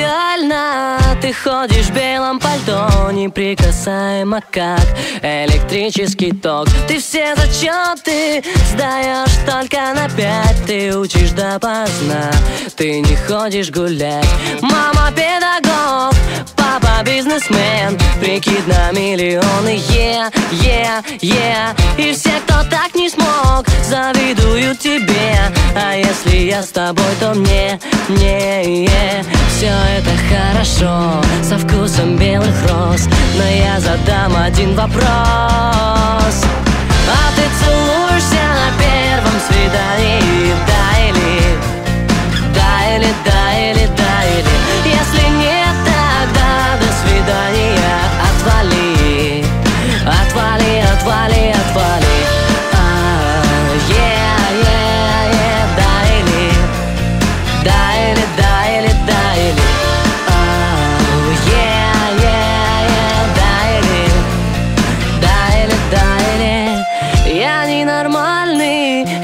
идеально. Ты ходишь в белом пальто, неприкасаемо как электрический ток. Ты все зачеты сдаешь только на 5. Ты учишь допоздна, ты не ходишь гулять. Мама педагог, папа бизнесмен, прикид на миллионы, И все, кто так не смог, завидуют тебе. А если я с тобой, то мне все это хорошо, со вкусом белых роз. Но я задам один вопрос. А ты целуешься на первом свидании? Да или да, или да, или да, или если нет, тогда до свидания. Отвали, отвали, отвали, отвали.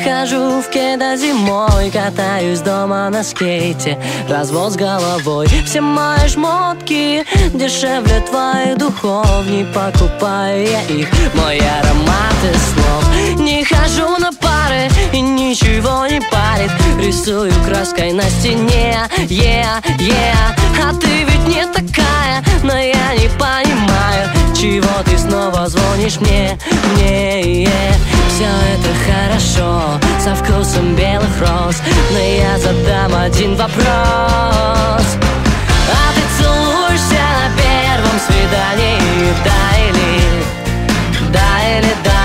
Хожу в кеда зимой, катаюсь дома на скейте, развод с головой. Все мои шмотки дешевле твоих духов, не покупаю я их, мой аромат из слов. Не хожу на пары и ничего не парит, рисую краской на стене, А ты ведь не такая, но я не понимаю, чего ты снова звонишь мне. Все это хорошо, со вкусом белых роз, но я задам один вопрос. А ты целуешься на первом свидании? Да или да, или да?